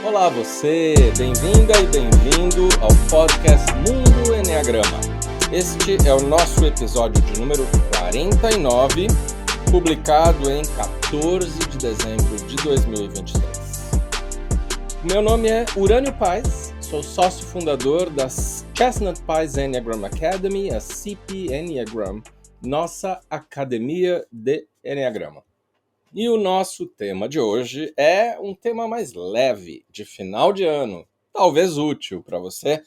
Olá você, bem-vinda e bem-vindo ao podcast Mundo Enneagrama. Este é o nosso episódio de número 49, publicado em 14 de dezembro de 2023. O meu nome é Urânio Paes, sou sócio fundador da Chestnut Paes Enneagram Academy, a CP Enneagram, nossa academia de Enneagrama. E o nosso tema de hoje é um tema mais leve, de final de ano, talvez útil para você,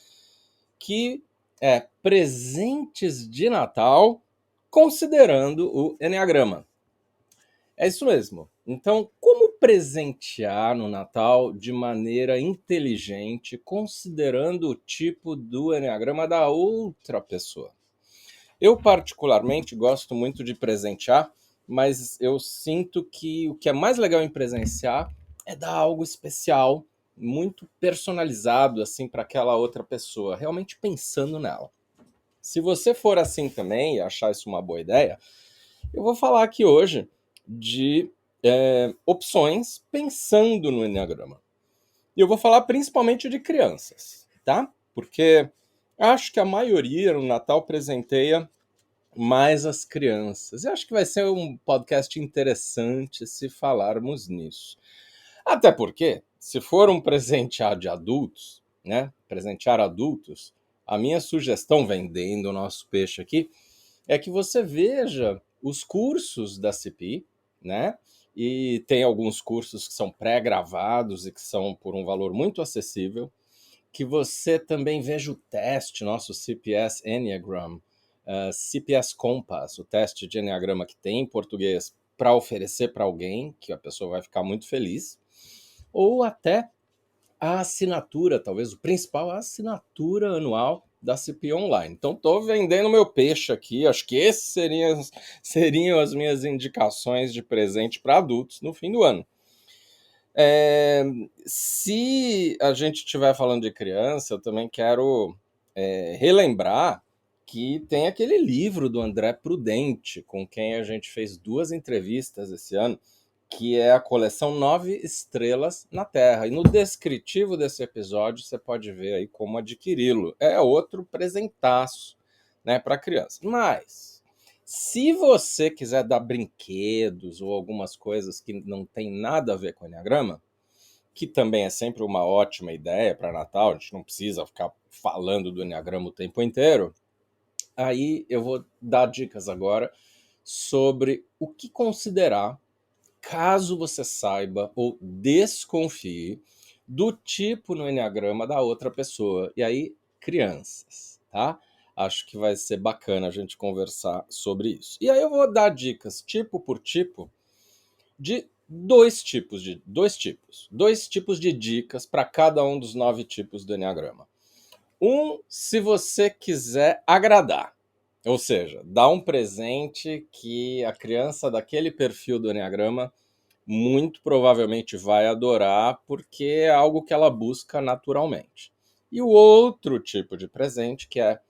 que é presentes de Natal considerando o Enneagrama. É isso mesmo. Então, como presentear no Natal de maneira inteligente, considerando o tipo do Enneagrama da outra pessoa? Eu, particularmente, gosto muito de presentear, mas eu sinto que o que é mais legal em presenciar é dar algo especial, muito personalizado assim para aquela outra pessoa, realmente pensando nela. Se você for assim também e achar isso uma boa ideia, eu vou falar aqui hoje de opções pensando no Enneagrama. E eu vou falar principalmente de crianças, tá? Porque acho que a maioria no Natal presenteia mais as crianças. Eu acho que vai ser um podcast interessante se falarmos nisso. Até porque, se for um presentear de adultos, né? Presentear adultos, a minha sugestão, vendendo o nosso peixe aqui, é que você veja os cursos da CPI, né? E tem alguns cursos que são pré-gravados e que são por um valor muito acessível. Que você também veja o teste, nosso CPS Enneagram, CPS Compass, o teste de Enneagrama que tem em português para oferecer para alguém, que a pessoa vai ficar muito feliz, ou até a assinatura, talvez o principal, a assinatura anual da CPI Online. Então estou vendendo meu peixe aqui, acho que esses seriam as minhas indicações de presente para adultos no fim do ano. Se a gente estiver falando de criança, eu também quero relembrar que tem aquele livro do André Prudente, com quem a gente fez 2 entrevistas esse ano, que é a coleção 9 Estrelas na Terra. E no descritivo desse episódio você pode ver aí como adquiri-lo. É outro presentaço, né, para criança. Mas se você quiser dar brinquedos ou algumas coisas que não tem nada a ver com o Enneagrama, que também é sempre uma ótima ideia para Natal, a gente não precisa ficar falando do Enneagrama o tempo inteiro, aí eu vou dar dicas agora sobre o que considerar caso você saiba ou desconfie do tipo no Enneagrama da outra pessoa. E aí, crianças, tá? Acho que vai ser bacana a gente conversar sobre isso. E aí eu vou dar dicas tipo por tipo de dois tipos de dicas para cada um dos 9 tipos do Enneagrama. Se você quiser agradar, ou seja, dar um presente que a criança daquele perfil do Enneagrama muito provavelmente vai adorar, porque é algo que ela busca naturalmente. E o outro tipo de presente, que é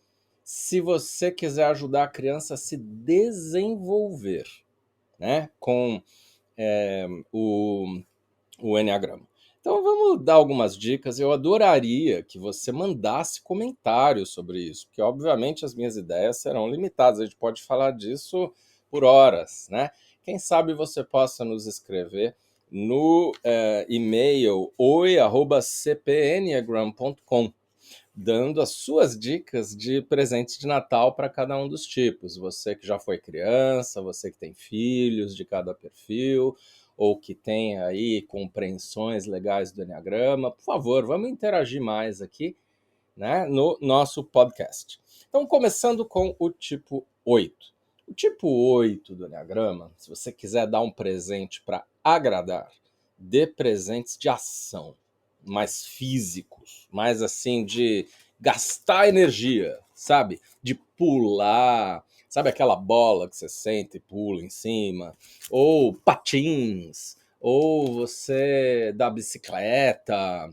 se você quiser ajudar a criança a se desenvolver, né, com o Enneagrama. Então vamos dar algumas dicas. Eu adoraria que você mandasse comentários sobre isso, porque obviamente as minhas ideias serão limitadas. A gente pode falar disso por horas, né? Quem sabe você possa nos escrever no e-mail oi@cpenneagram.com, dando as suas dicas de presentes de Natal para cada um dos tipos. Você que já foi criança, você que tem filhos de cada perfil, ou que tem aí compreensões legais do Enneagrama, por favor, vamos interagir mais aqui, né, no nosso podcast. Então, começando com o tipo 8. O tipo 8 do Enneagrama, se você quiser dar um presente para agradar, dê presentes de ação, mais físicos, mais assim de gastar energia, sabe? De pular, sabe aquela bola que você senta e pula em cima? Ou patins, ou você dá bicicleta,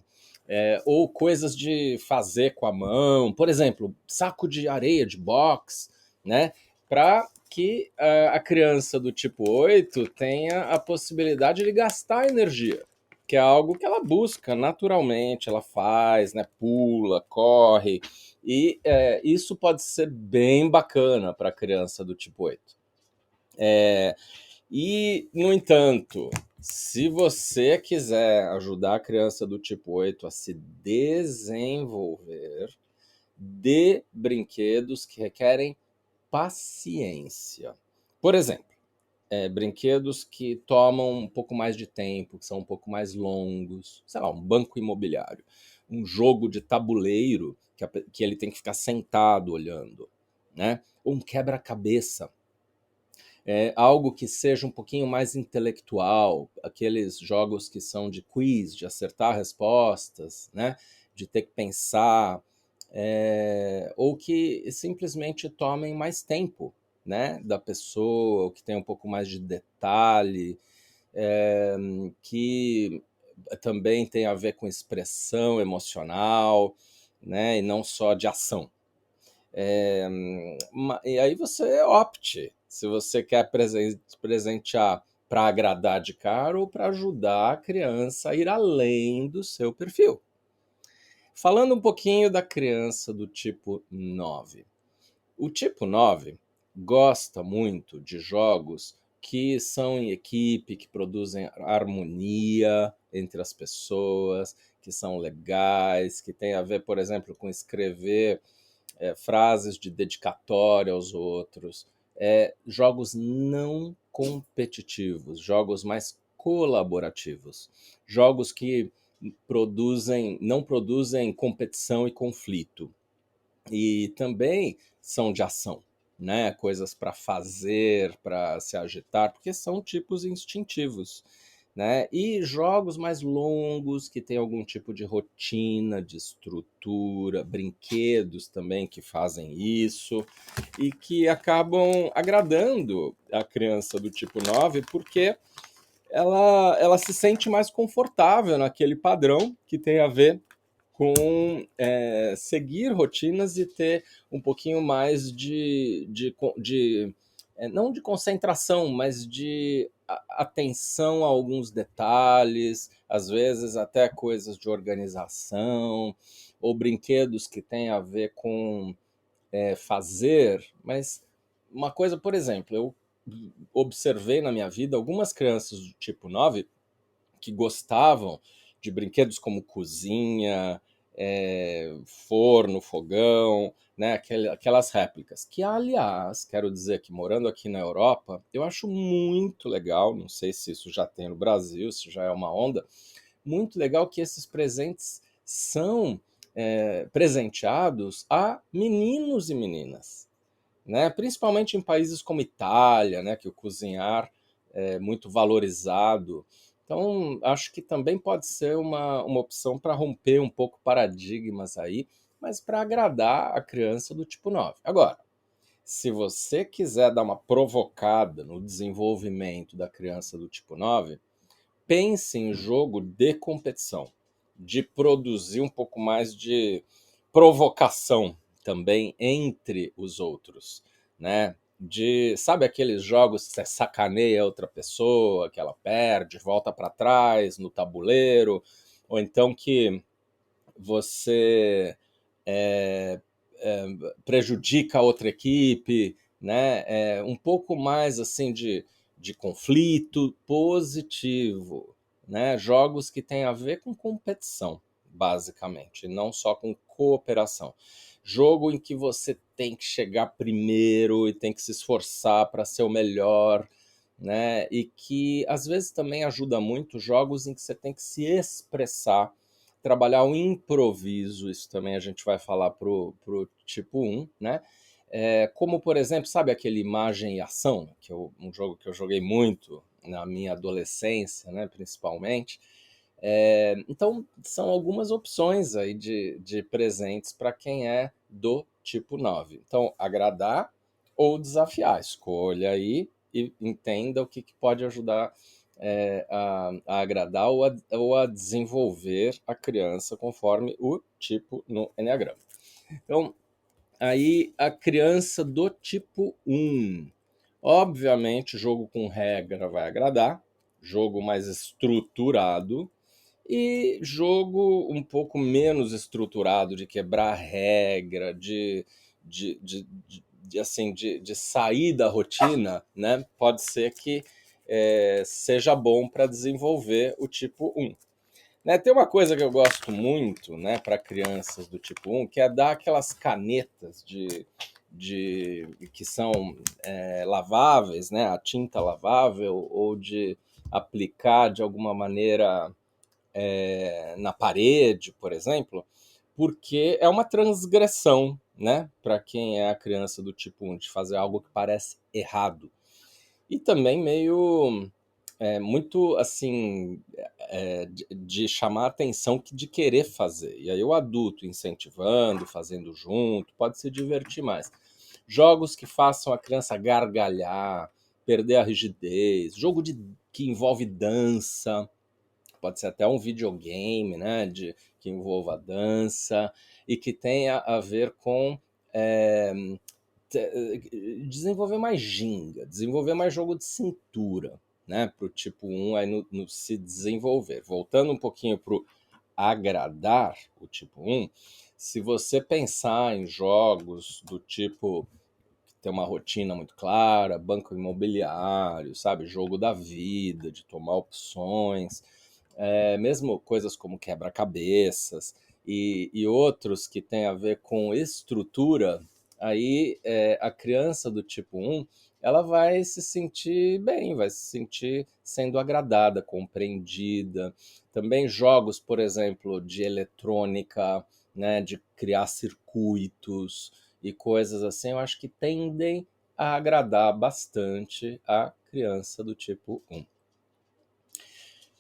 ou coisas de fazer com a mão, por exemplo, saco de areia de boxe, né? Para que a criança do tipo 8 tenha a possibilidade de gastar energia, que é algo que ela busca naturalmente, ela faz, né? Pula, corre, e isso pode ser bem bacana para a criança do tipo 8. E, no entanto, se você quiser ajudar a criança do tipo 8 a se desenvolver, dê brinquedos que requerem paciência. Por exemplo, brinquedos que tomam um pouco mais de tempo, que são um pouco mais longos, sei lá, um banco imobiliário, um jogo de tabuleiro que ele tem que ficar sentado olhando, né? Ou um quebra-cabeça. Algo que seja um pouquinho mais intelectual, aqueles jogos que são de quiz, de acertar respostas, né? De ter que pensar, ou que simplesmente tomem mais tempo, né? Da pessoa, ou que tem um pouco mais de detalhe, que também tem a ver com expressão emocional, né? E não só de ação. E aí você opte se você quer presentear para agradar de cara ou para ajudar a criança a ir além do seu perfil. Falando um pouquinho da criança do tipo 9. O tipo 9 gosta muito de jogos que são em equipe, que produzem harmonia entre as pessoas, que são legais, que tem a ver, por exemplo, com escrever frases de dedicatória aos outros, jogos não competitivos, jogos mais colaborativos, jogos que não produzem competição e conflito. E também são de ação, né? Coisas para fazer, para se agitar, porque são tipos instintivos, né? E jogos mais longos, que tem algum tipo de rotina, de estrutura, brinquedos também que fazem isso, e que acabam agradando a criança do tipo 9, porque ela se sente mais confortável naquele padrão que tem a ver com seguir rotinas e ter um pouquinho mais não de concentração, mas de atenção a alguns detalhes, às vezes até coisas de organização, ou brinquedos que têm a ver com fazer, mas uma coisa, por exemplo, eu observei na minha vida algumas crianças do tipo 9 que gostavam de brinquedos como cozinha, forno, fogão, né, aquelas réplicas. Que, aliás, quero dizer que morando aqui na Europa, eu acho muito legal, não sei se isso já tem no Brasil, se já é uma onda, muito legal que esses presentes são presenteados a meninos e meninas, né? Principalmente em países como Itália, né, que o cozinhar é muito valorizado. Então, acho que também pode ser uma opção para romper um pouco paradigmas aí, mas para agradar a criança do tipo 9. Agora, se você quiser dar uma provocada no desenvolvimento da criança do tipo 9, pense em jogo de competição, de produzir um pouco mais de provocação também entre os outros, né? Sabe aqueles jogos que você sacaneia outra pessoa, que ela perde, volta para trás no tabuleiro, ou então que você é, é, prejudica a outra equipe, né? Um pouco mais assim de conflito positivo, né? Jogos que têm a ver com competição, basicamente, não só com cooperação. Jogo em que você tem que chegar primeiro e tem que se esforçar para ser o melhor, né? E que às vezes também ajuda muito jogos em que você tem que se expressar, trabalhar o improviso, isso também a gente vai falar pro tipo 1, né? Como, por exemplo, sabe aquele Imagem e Ação, um jogo que eu joguei muito na minha adolescência, né, principalmente. Então, são algumas opções aí de presentes para quem é do tipo 9. Então, agradar ou desafiar, escolha aí e entenda o que pode ajudar a agradar ou a desenvolver a criança conforme o tipo no Enneagrama. Então, aí a criança do tipo 1. Obviamente, jogo com regra vai agradar, jogo mais estruturado, e jogo um pouco menos estruturado, de quebrar regra, de sair da rotina, né? Pode ser que seja bom para desenvolver o tipo 1. Né, tem uma coisa que eu gosto muito, né, para crianças do tipo 1, que é dar aquelas canetas que são laváveis, né, a tinta lavável, ou de aplicar de alguma maneira na parede, por exemplo, porque é uma transgressão, né, para quem é a criança do tipo 1, de fazer algo que parece errado. E também meio muito assim de chamar a atenção de querer fazer. E aí o adulto incentivando, fazendo junto, pode se divertir mais. Jogos que façam a criança gargalhar, perder a rigidez, que envolve dança, pode ser até um videogame, né, que envolva dança e que tenha a ver com é, desenvolver mais ginga, desenvolver mais jogo de cintura, né, para o tipo 1 aí no se desenvolver. Voltando um pouquinho para o agradar, o tipo 1, se você pensar em jogos do tipo que tem uma rotina muito clara, banco imobiliário, sabe, jogo da vida, de tomar opções, mesmo coisas como quebra-cabeças e outros que têm a ver com estrutura, aí a criança do tipo 1, ela vai se sentir bem, vai se sentir sendo agradada, compreendida. Também jogos, por exemplo, de eletrônica, né, de criar circuitos e coisas assim, eu acho que tendem a agradar bastante a criança do tipo 1.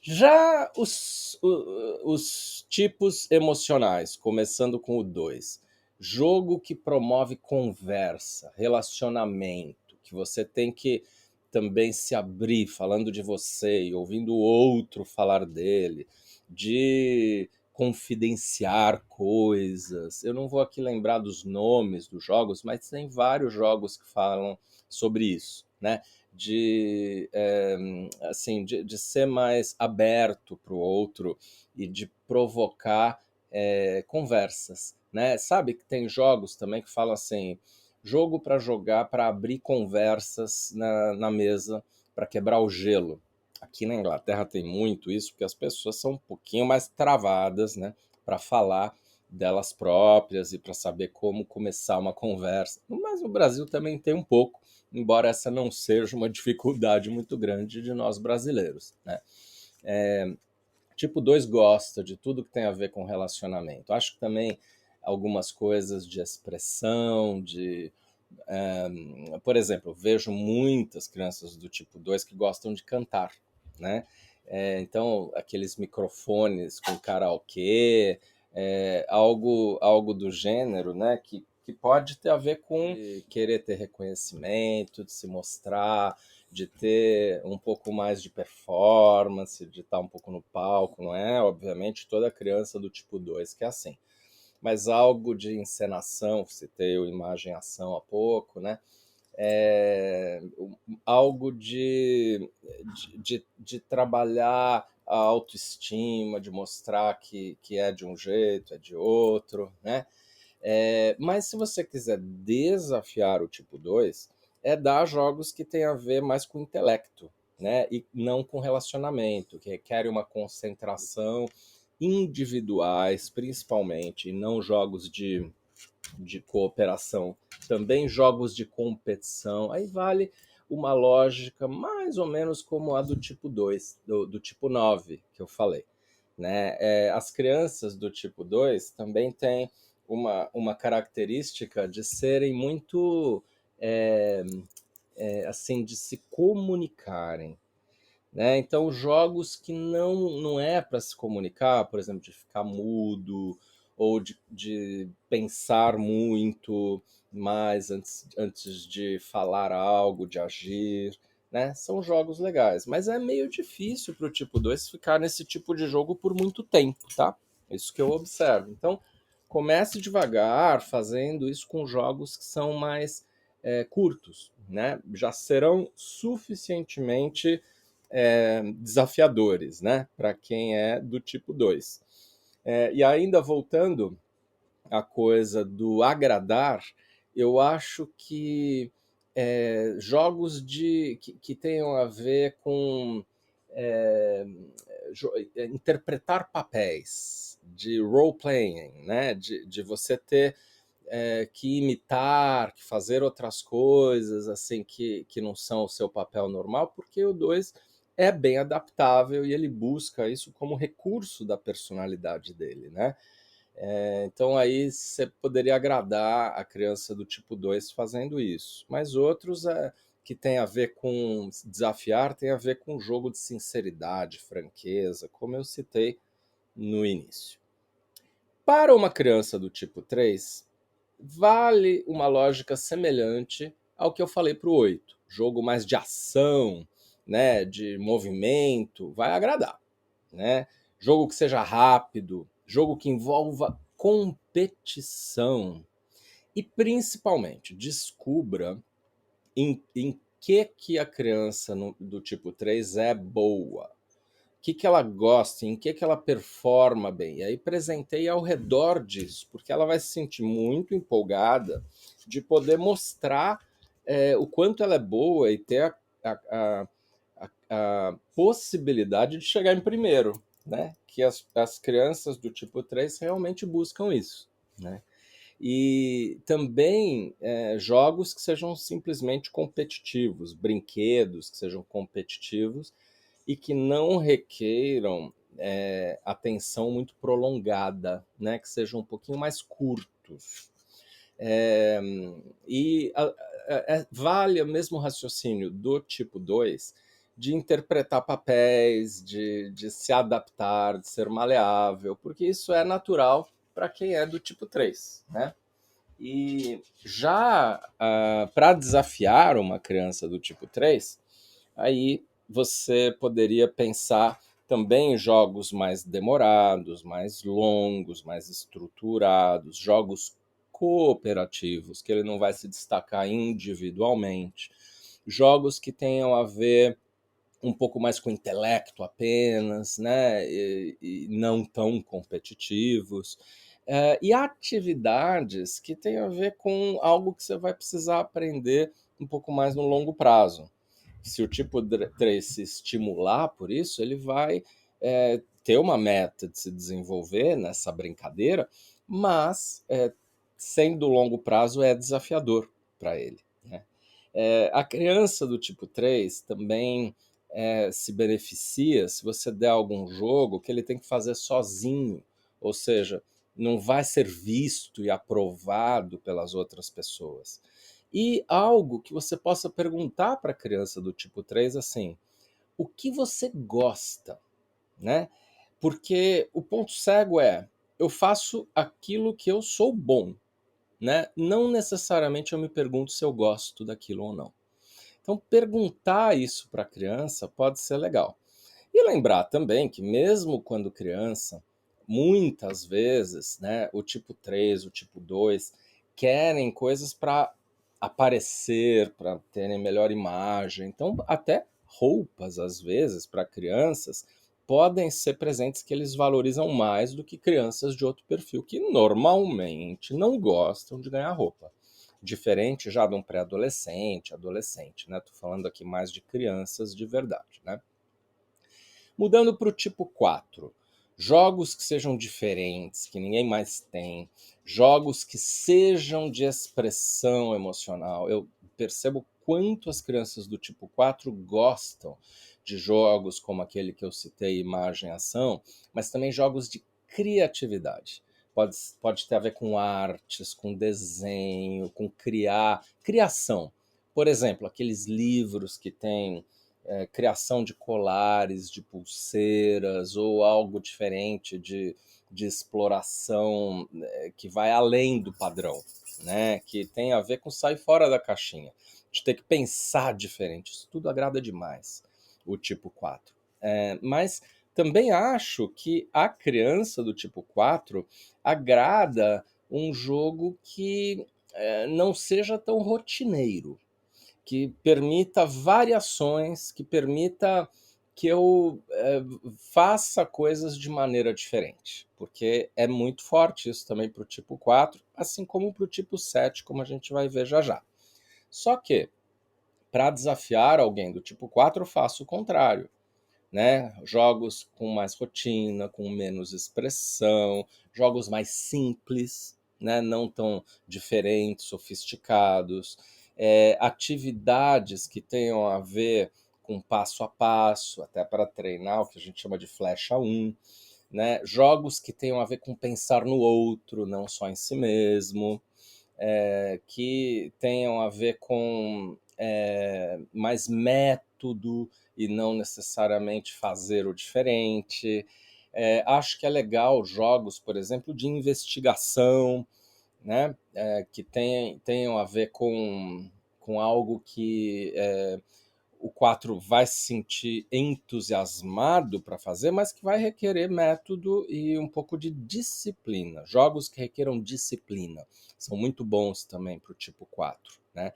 Já os tipos emocionais, começando com o 2. Jogo que promove conversa, relacionamento, que você tem que também se abrir falando de você e ouvindo o outro falar dele, de confidenciar coisas. Eu não vou aqui lembrar dos nomes dos jogos, mas tem vários jogos que falam sobre isso, né? De ser mais aberto para o outro e de provocar conversas, né? Sabe que tem jogos também que falam assim, jogo para jogar, para abrir conversas na mesa, para quebrar o gelo. Aqui na Inglaterra tem muito isso, porque as pessoas são um pouquinho mais travadas, né, para falar delas próprias e para saber como começar uma conversa. Mas no Brasil também tem um pouco, embora essa não seja uma dificuldade muito grande de nós brasileiros, né? Tipo 2 gosta de tudo que tem a ver com relacionamento. Acho que também algumas coisas de expressão, por exemplo, vejo muitas crianças do tipo 2 que gostam de cantar, né? Então, aqueles microfones com karaokê, algo do gênero, né? Que pode ter a ver com querer ter reconhecimento, de se mostrar, de ter um pouco mais de performance, de estar um pouco no palco, não é? Obviamente, toda criança do tipo 2 que é assim. Mas algo de encenação, citei o imagem-ação há pouco, né? Algo de trabalhar a autoestima, de mostrar que é de um jeito, é de outro, né? Mas se você quiser desafiar o tipo 2, dar jogos que tem a ver mais com intelecto, né? E não com relacionamento, que requerem uma concentração individuais, principalmente, e não jogos de cooperação. Também jogos de competição. Aí vale uma lógica mais ou menos como a do tipo 2, do tipo 9, que eu falei, né? As crianças do tipo 2 também têm uma característica de serem muito assim, de se comunicarem, né? Então, jogos que não é para se comunicar, por exemplo, de ficar mudo ou de pensar muito mais antes de falar algo, de agir, né? São jogos legais, mas é meio difícil para o tipo 2 ficar nesse tipo de jogo por muito tempo, tá? Isso que eu observo. Então, comece devagar, fazendo isso com jogos que são mais curtos, né? Já serão suficientemente desafiadores, né? Para quem é do tipo 2. E ainda voltando à coisa do agradar, eu acho que jogos que tenham a ver com é, interpretar papéis, de role-playing, né? De você ter que imitar, que fazer outras coisas assim que não são o seu papel normal, porque o 2 é bem adaptável e ele busca isso como recurso da personalidade dele, né? Então aí você poderia agradar a criança do tipo 2 fazendo isso. Mas outros que tem a ver com desafiar, tem a ver com jogo de sinceridade, franqueza, como eu citei no início. Para uma criança do tipo 3, vale uma lógica semelhante ao que eu falei para o 8. Jogo mais de ação, né, de movimento, vai agradar, né? Jogo que seja rápido, jogo que envolva competição. E principalmente, descubra em que a criança do tipo 3 é boa. O que ela gosta, em que ela performa bem. E aí presentei ao redor disso, porque ela vai se sentir muito empolgada de poder mostrar o quanto ela é boa e ter a possibilidade de chegar em primeiro, né? Que as crianças do tipo 3 realmente buscam isso, né? E também jogos que sejam simplesmente competitivos, brinquedos que sejam competitivos e que não requeiram atenção muito prolongada, né? Que sejam um pouquinho mais curtos. Vale o mesmo raciocínio do tipo 2 de interpretar papéis, de se adaptar, de ser maleável, porque isso é natural para quem é do tipo 3, né? E já para desafiar uma criança do tipo 3, aí você poderia pensar também em jogos mais demorados, mais longos, mais estruturados, jogos cooperativos, que ele não vai se destacar individualmente, jogos que tenham a ver um pouco mais com intelecto apenas, né? E não tão competitivos. E atividades que têm a ver com algo que você vai precisar aprender um pouco mais no longo prazo. Se o tipo 3 se estimular por isso, ele vai ter uma meta de se desenvolver nessa brincadeira, mas sendo longo prazo é desafiador para ele, né? A criança do tipo 3 também se beneficia se você der algum jogo que ele tem que fazer sozinho, ou seja, não vai ser visto e aprovado pelas outras pessoas. E algo que você possa perguntar para a criança do tipo 3 assim, o que você gosta, né? Porque o ponto cego eu faço aquilo que eu sou bom, né? Não necessariamente eu me pergunto se eu gosto daquilo ou não. Então, perguntar isso para a criança pode ser legal. E lembrar também que, mesmo quando criança, muitas vezes, né, o tipo 3, o tipo 2, querem coisas para aparecer, para terem melhor imagem. Então, até roupas, às vezes, para crianças, podem ser presentes que eles valorizam mais do que crianças de outro perfil, que normalmente não gostam de ganhar roupa. Diferente já de um pré-adolescente, adolescente, né? Tô falando aqui mais de crianças de verdade, né? Mudando para o tipo 4, jogos que sejam diferentes, que ninguém mais tem, jogos que sejam de expressão emocional. Eu percebo quanto as crianças do tipo 4 gostam de jogos como aquele que eu citei, Imagem e Ação, mas também jogos de criatividade. Pode ter a ver com artes, com desenho, com criação. Por exemplo, aqueles livros que têm criação de colares, de pulseiras ou algo diferente de exploração que vai além do padrão, né? Que tem a ver com sair fora da caixinha, de ter que pensar diferente. Isso tudo agrada demais o tipo 4. Mas também acho que a criança do tipo 4 agrada um jogo que não seja tão rotineiro, que permita variações, que permita que eu faça coisas de maneira diferente, porque é muito forte isso também para o tipo 4, assim como para o tipo 7, como a gente vai ver já já. Só que, para desafiar alguém do tipo 4, eu faço o contrário, né? Jogos com mais rotina, com menos expressão, jogos mais simples, né? Não tão diferentes, sofisticados, atividades que tenham a ver com passo a passo, até para treinar o que a gente chama de flecha 1, né? Jogos que tenham a ver com pensar no outro, não só em si mesmo, que tenham a ver com mais método e não necessariamente fazer o diferente. Acho que é legal jogos, por exemplo, de investigação, né? Que tenham a ver com algo que o 4 vai se sentir entusiasmado para fazer, mas que vai requerer método e um pouco de disciplina. Jogos que requeram disciplina são muito bons também para o tipo 4, né?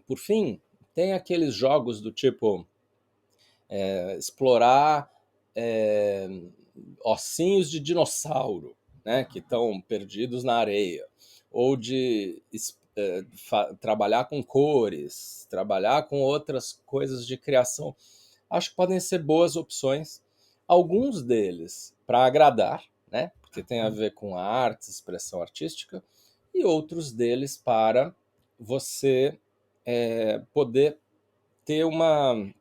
Por fim, tem aqueles jogos do tipo explorar ossinhos de dinossauro, né, que estão perdidos na areia, ou de trabalhar com cores, trabalhar com outras coisas de criação. Acho que podem ser boas opções. Alguns deles para agradar, né, porque tem a ver com a arte, expressão artística, e outros deles para você poder ter uma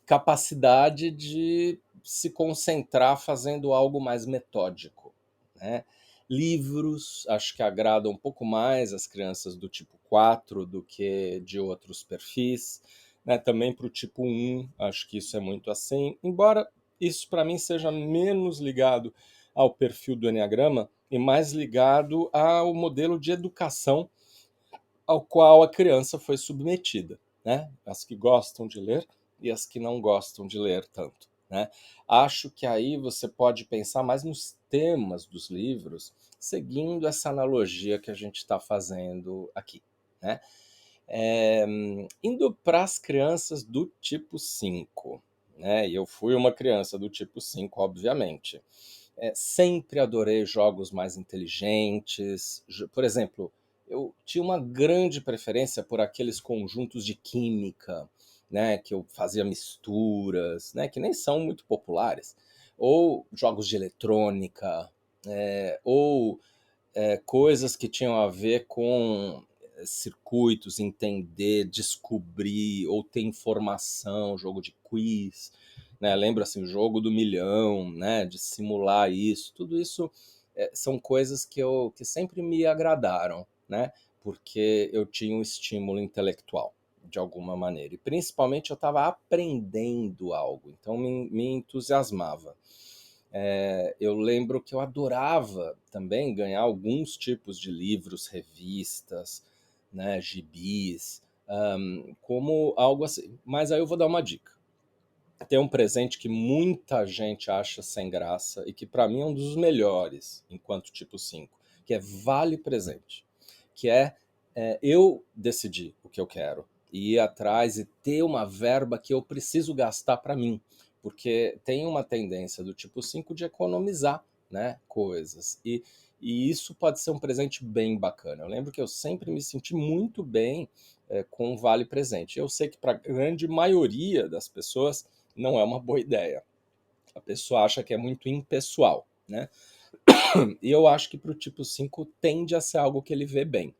capacidade de se concentrar fazendo algo mais metódico, né? Livros, acho que agradam um pouco mais as crianças do tipo 4 do que de outros perfis, né? Também para o tipo 1, acho que isso é muito assim, embora isso para mim seja menos ligado ao perfil do Enneagrama e mais ligado ao modelo de educação ao qual a criança foi submetida, né? As que gostam de ler e as que não gostam de ler tanto, né? Acho que aí você pode pensar mais nos temas dos livros, seguindo essa analogia que a gente está fazendo aqui, né? Indo para as crianças do tipo 5, né? E eu fui uma criança do tipo 5, obviamente. Sempre adorei jogos mais inteligentes. Por exemplo, eu tinha uma grande preferência por aqueles conjuntos de química, né, que eu fazia misturas, né, que nem são muito populares, ou jogos de eletrônica, ou coisas que tinham a ver com circuitos, entender, descobrir, ou ter informação, jogo de quiz, né? Lembra assim, o jogo do milhão, né? De simular isso, tudo isso são coisas que sempre me agradaram, né? Porque eu tinha um estímulo intelectual, de alguma maneira. E principalmente eu estava aprendendo algo, então me entusiasmava. Eu lembro que eu adorava também ganhar alguns tipos de livros, revistas, né, gibis, como algo assim. Mas aí eu vou dar uma dica. Tem um presente que muita gente acha sem graça e que para mim é um dos melhores, enquanto tipo 5, que é vale presente. Que eu decidir o que eu quero, e ir atrás e ter uma verba que eu preciso gastar para mim. Porque tem uma tendência do tipo 5 de economizar, né, coisas. E isso pode ser um presente bem bacana. Eu lembro que eu sempre me senti muito bem com o vale presente. Eu sei que para a grande maioria das pessoas não é uma boa ideia. A pessoa acha que é muito impessoal, né? E eu acho que para o tipo 5 tende a ser algo que ele vê bem.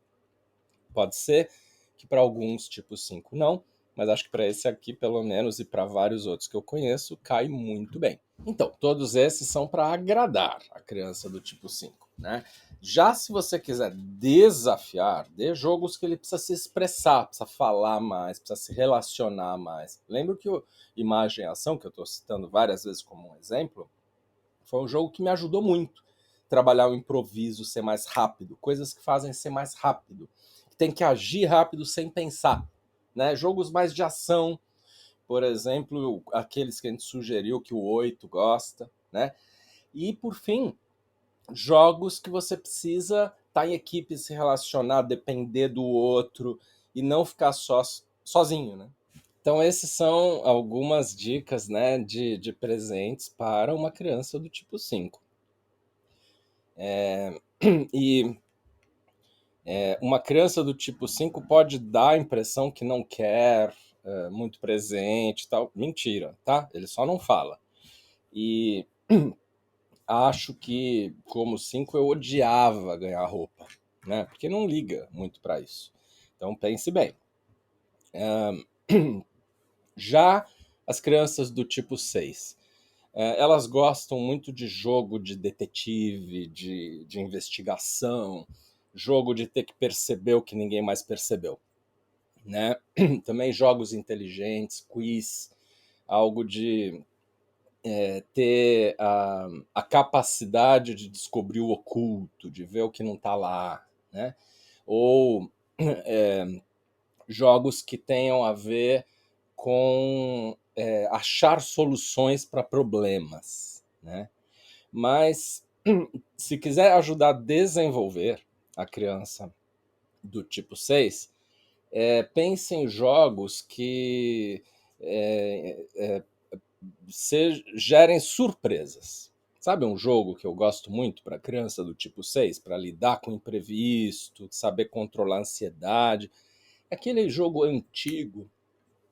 Pode ser que para alguns tipo 5 não, mas acho que para esse aqui, pelo menos, e para vários outros que eu conheço, cai muito bem. Então, todos esses são para agradar a criança do tipo 5, né? Já se você quiser desafiar, dê jogos que ele precisa se expressar, precisa falar mais, precisa se relacionar mais. Lembro que o Imagem e Ação, que eu estou citando várias vezes como um exemplo, foi um jogo que me ajudou muito. Trabalhar o improviso, ser mais rápido, coisas que fazem ser mais rápido. Tem que agir rápido sem pensar, né? Jogos mais de ação, por exemplo, aqueles que a gente sugeriu que o 8 gosta, né? E, por fim, jogos que você precisa estar em equipe, se relacionar, depender do outro e não ficar sozinho, né? Então, esses são algumas dicas, né, de presentes para uma criança do tipo 5. E uma criança do tipo 5 pode dar a impressão que não quer muito presente e tal. Mentira, tá? Ele só não fala. E acho que, como 5, eu odiava ganhar roupa, né? Porque não liga muito para isso. Então, pense bem. Já as crianças do tipo 6, elas gostam muito de jogo de detetive, de investigação, jogo de ter que perceber o que ninguém mais percebeu, né? Também jogos inteligentes, quiz, algo de ter a capacidade de descobrir o oculto, de ver o que não está lá, né? Ou jogos que tenham a ver com achar soluções para problemas, né? Mas se quiser ajudar a desenvolver a criança do tipo 6, pense em jogos que gerem surpresas. Sabe um jogo que eu gosto muito para criança do tipo 6, para lidar com o imprevisto, saber controlar a ansiedade? Aquele jogo antigo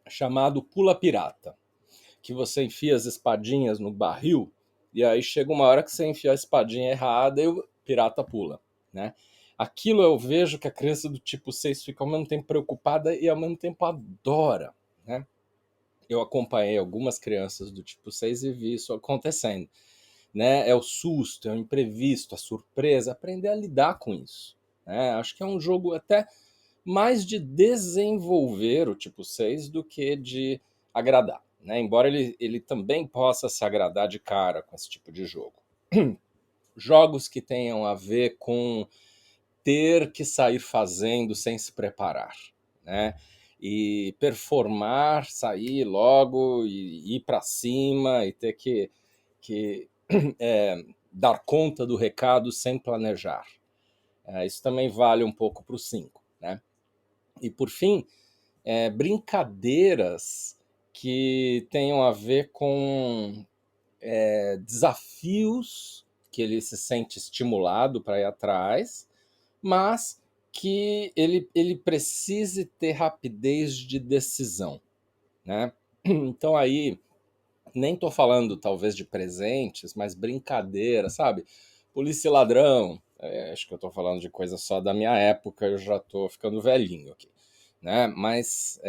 chamado Pula Pirata, que você enfia as espadinhas no barril e aí chega uma hora que você enfia a espadinha errada e o pirata pula, né? Aquilo eu vejo que a criança do tipo 6 fica ao mesmo tempo preocupada e ao mesmo tempo adora, né? Eu acompanhei algumas crianças do tipo 6 e vi isso acontecendo, né? É o susto, é o imprevisto, a surpresa, aprender a lidar com isso, né? Acho que é um jogo até mais de desenvolver o tipo 6 do que de agradar, né? Embora ele também possa se agradar de cara com esse tipo de jogo. Jogos que tenham a ver com ter que sair fazendo sem se preparar, né? E performar, sair logo e ir para cima e ter que dar conta do recado sem planejar. Isso também vale um pouco para o 5, né? E por fim, brincadeiras que tenham a ver com desafios que ele se sente estimulado para ir atrás, mas que ele precise ter rapidez de decisão, né? Então aí, nem estou falando talvez de presentes, mas brincadeira, sabe? Polícia e ladrão, acho que eu estou falando de coisa só da minha época, eu já estou ficando velhinho aqui, né? Mas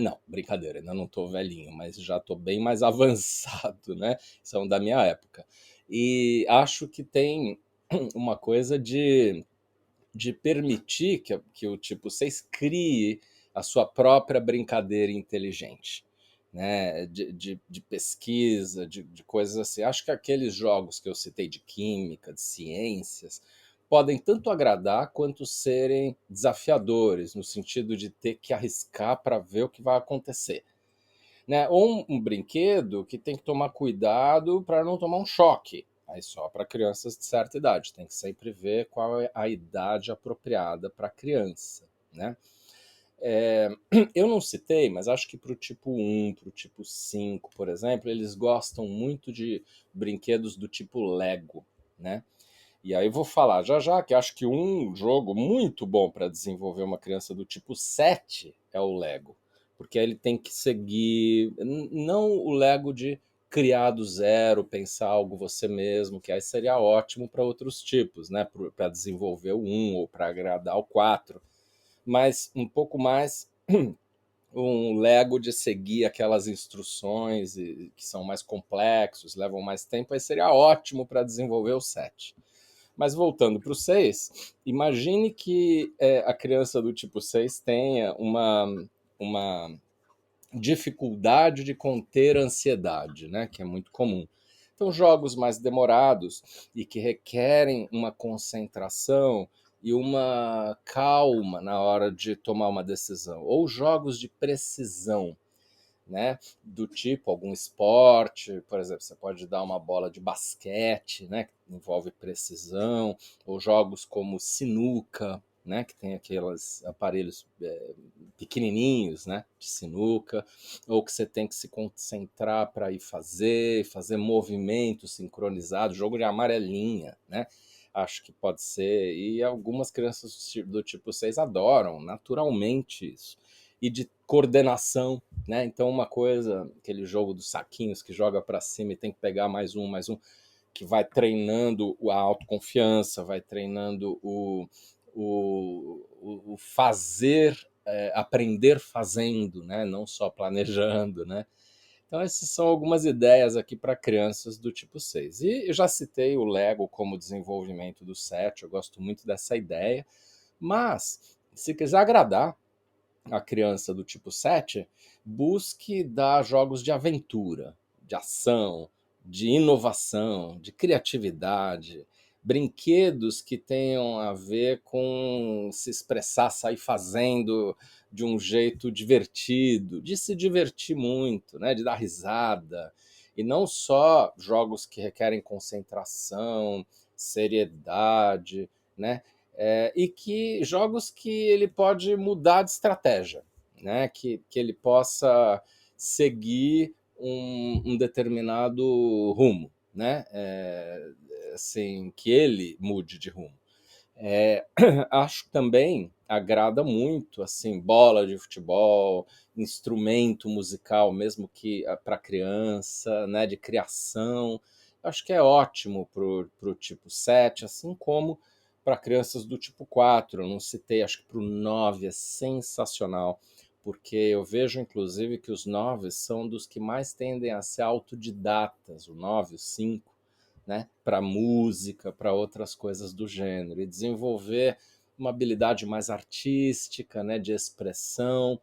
não, brincadeira, ainda não estou velhinho, mas já estou bem mais avançado, né? São da minha época. E acho que tem uma coisa de permitir que o tipo 6 crie a sua própria brincadeira inteligente, né? De pesquisa, de coisas assim. Acho que aqueles jogos que eu citei de química, de ciências, podem tanto agradar quanto serem desafiadores, no sentido de ter que arriscar para ver o que vai acontecer, né? Ou um brinquedo que tem que tomar cuidado para não tomar um choque. Aí só para crianças de certa idade. Tem que sempre ver qual é a idade apropriada para a criança, né? Eu não citei, mas acho que para o tipo 1, para o tipo 5, por exemplo, eles gostam muito de brinquedos do tipo Lego, né? E aí eu vou falar já já que acho que um jogo muito bom para desenvolver uma criança do tipo 7 é o Lego. Porque aí ele tem que seguir, não o Lego de criar do zero, pensar algo você mesmo, que aí seria ótimo para outros tipos, né? Para desenvolver o 1 ou para agradar o 4. Mas um pouco mais um Lego de seguir aquelas instruções que são mais complexos, levam mais tempo, aí seria ótimo para desenvolver o 7. Mas voltando para o 6, imagine que a criança do tipo 6 tenha uma dificuldade de conter a ansiedade, né, que é muito comum. Então, jogos mais demorados e que requerem uma concentração e uma calma na hora de tomar uma decisão. Ou jogos de precisão, né? Do tipo algum esporte, por exemplo, você pode dar uma bola de basquete, né? Que envolve precisão, ou jogos como sinuca, né, que tem aqueles aparelhos pequenininhos, né, de sinuca, ou que você tem que se concentrar para ir fazer movimento sincronizado, jogo de amarelinha, né? Acho que pode ser, e algumas crianças do tipo 6 adoram naturalmente isso. E de coordenação, né? Então uma coisa, aquele jogo dos saquinhos que joga para cima e tem que pegar mais um, que vai treinando a autoconfiança, vai treinando o fazer, aprender fazendo, né? Não só planejando, né? Então essas são algumas ideias aqui para crianças do tipo 6. E eu já citei o Lego como desenvolvimento do 7, eu gosto muito dessa ideia, mas se quiser agradar a criança do tipo 7, busque dar jogos de aventura, de ação, de inovação, de criatividade, brinquedos que tenham a ver com se expressar, sair fazendo de um jeito divertido, de se divertir muito, né, de dar risada, e não só jogos que requerem concentração, seriedade, né? E que jogos que ele pode mudar de estratégia, né? Que ele possa seguir um determinado rumo, né? Assim, que ele mude de rumo. Acho que também agrada muito, assim, bola de futebol, instrumento musical, mesmo que para criança, né, de criação. Acho que é ótimo para o tipo 7, assim como para crianças do tipo 4. Eu não citei, acho que para o 9 é sensacional, porque eu vejo, inclusive, que os 9 são dos que mais tendem a ser autodidatas, o 9, o 5, né, para música, para outras coisas do gênero, e desenvolver uma habilidade mais artística, né, de expressão.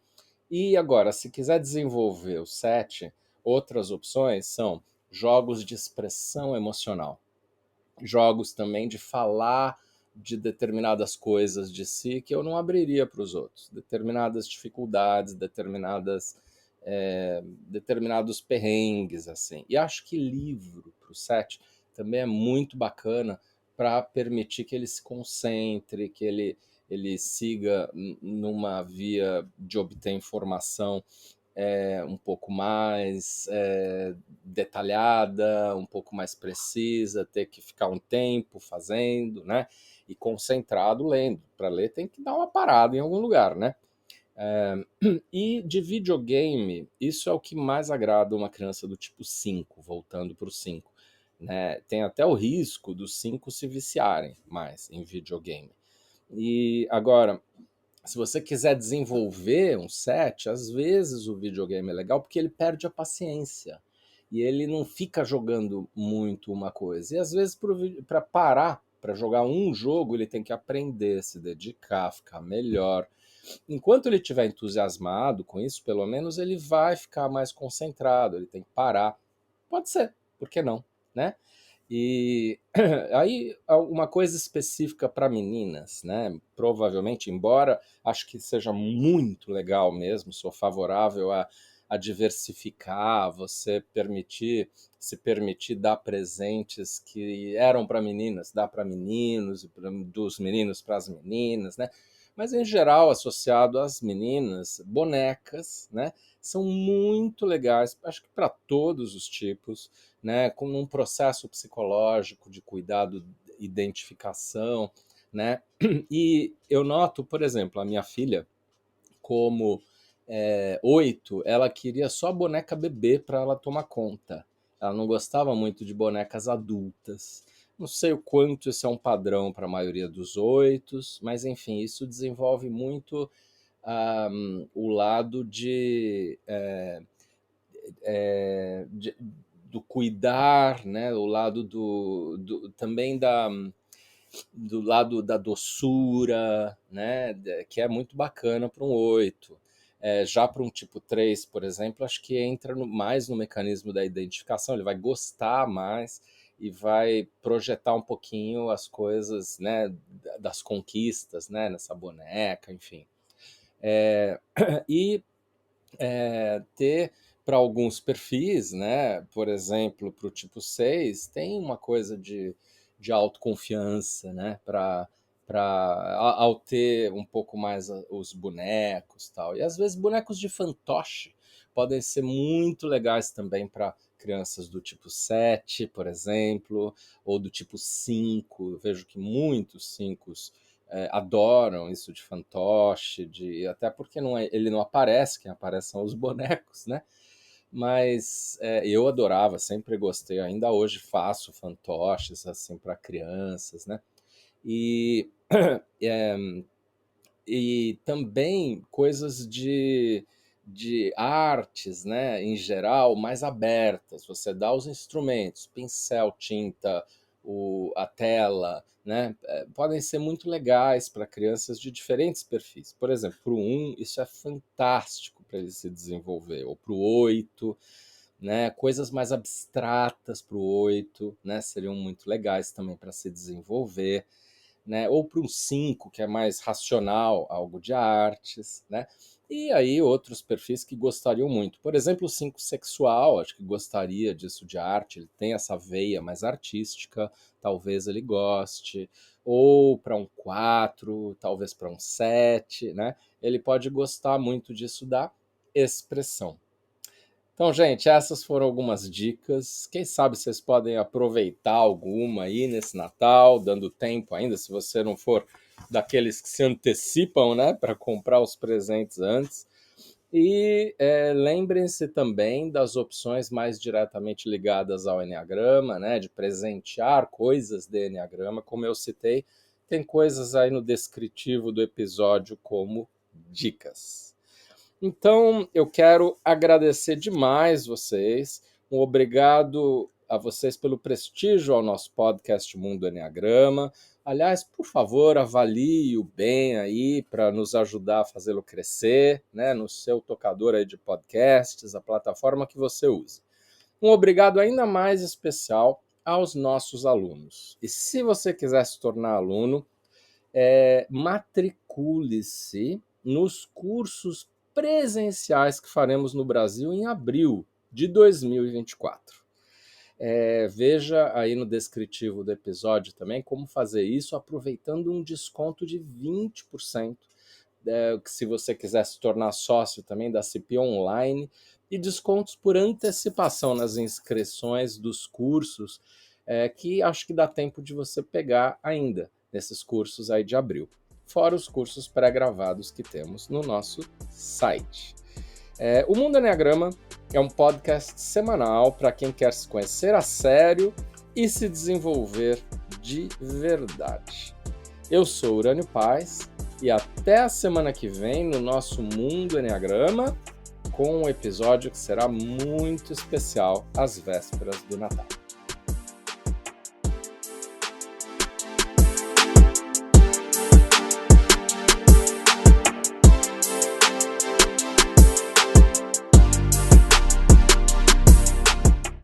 E agora, se quiser desenvolver o 7, outras opções são jogos de expressão emocional, jogos também de falar de determinadas coisas de si que eu não abriria para os outros, determinadas dificuldades, determinados perrengues, assim. E acho que livro para o 7 também é muito bacana para permitir que ele se concentre, que ele siga numa via de obter informação um pouco mais detalhada, um pouco mais precisa, ter que ficar um tempo fazendo, né? E concentrado lendo. Para ler tem que dar uma parada em algum lugar, né? E de videogame, isso é o que mais agrada uma criança do tipo 5, voltando para o 5. Né? Tem até o risco dos 5 se viciarem mais em videogame. E agora, se você quiser desenvolver um 7, às vezes o videogame é legal porque ele perde a paciência. E ele não fica jogando muito uma coisa. E às vezes, para parar, para jogar um jogo, ele tem que aprender, se dedicar, ficar melhor. Enquanto ele estiver entusiasmado com isso, pelo menos ele vai ficar mais concentrado, ele tem que parar. Pode ser, por que não, né? E aí uma coisa específica para meninas, né? Provavelmente, embora acho que seja muito legal mesmo, sou favorável a diversificar, você se permitir dar presentes que eram para meninas, dar para meninos, dos meninos para as meninas, né? Mas em geral associado às meninas, bonecas, né? São muito legais, acho que para todos os tipos, né, com um processo psicológico de cuidado, identificação, né? E eu noto, por exemplo, a minha filha, como 8, ela queria só boneca bebê para ela tomar conta. Ela não gostava muito de bonecas adultas. Não sei o quanto isso é um padrão para a maioria dos 8, mas enfim, isso desenvolve muito o lado do cuidar, né? O lado também do lado da doçura, né? Que é muito bacana para um 8. Já para um tipo 3, por exemplo, acho que entra mais no mecanismo da identificação, ele vai gostar mais e vai projetar um pouquinho as coisas, né, das conquistas, né, nessa boneca, enfim. E ter para alguns perfis, né? Por exemplo, para o tipo 6, tem uma coisa de autoconfiança, né? ao ter um pouco mais os bonecos e tal. E às vezes bonecos de fantoche podem ser muito legais também para crianças do tipo 7, por exemplo, ou do tipo 5. Eu vejo que muitos 5 adoram isso de fantoche, até porque ele não aparece, quem aparece são os bonecos, né? Mas eu adorava, sempre gostei, ainda hoje faço fantoches assim para crianças, né? E, é, e também coisas de artes, né, em geral, mais abertas. Você dá os instrumentos, pincel, tinta, a tela, né, podem ser muito legais para crianças de diferentes perfis. Por exemplo, para o 1, isso é fantástico para ele se desenvolver, ou para o 8, né, coisas mais abstratas para o 8, né, seriam muito legais também para se desenvolver, né? Ou para um 5, que é mais racional, algo de artes, né? E aí outros perfis que gostariam muito. Por exemplo, o 5 sexual, acho que gostaria disso de arte, ele tem essa veia mais artística, talvez ele goste. Ou para um 4, talvez para um 7, né? Ele pode gostar muito disso da expressão. Então, gente, essas foram algumas dicas. Quem sabe vocês podem aproveitar alguma aí nesse Natal, dando tempo ainda, se você não for daqueles que se antecipam, né, para comprar os presentes antes. E lembrem-se também das opções mais diretamente ligadas ao Enneagrama, né, de presentear coisas de Enneagrama. Como eu citei, tem coisas aí no descritivo do episódio como dicas. Então, eu quero agradecer demais vocês. Um obrigado a vocês pelo prestígio ao nosso podcast Mundo Enneagrama. Aliás, por favor, avalie-o bem aí para nos ajudar a fazê-lo crescer, né, no seu tocador aí de podcasts, a plataforma que você use. Um obrigado ainda mais especial aos nossos alunos. E se você quiser se tornar aluno, matricule-se nos cursos presenciais que faremos no Brasil em abril de 2024. Veja aí no descritivo do episódio também como fazer isso aproveitando um desconto de 20%, se você quiser se tornar sócio também da CP Online, e descontos por antecipação nas inscrições dos cursos, que acho que dá tempo de você pegar ainda nesses cursos aí de abril. Fora os cursos pré-gravados que temos no nosso site. O Mundo Enneagrama é um podcast semanal para quem quer se conhecer a sério e se desenvolver de verdade. Eu sou Urânio Paz e até a semana que vem no nosso Mundo Enneagrama, com um episódio que será muito especial às vésperas do Natal.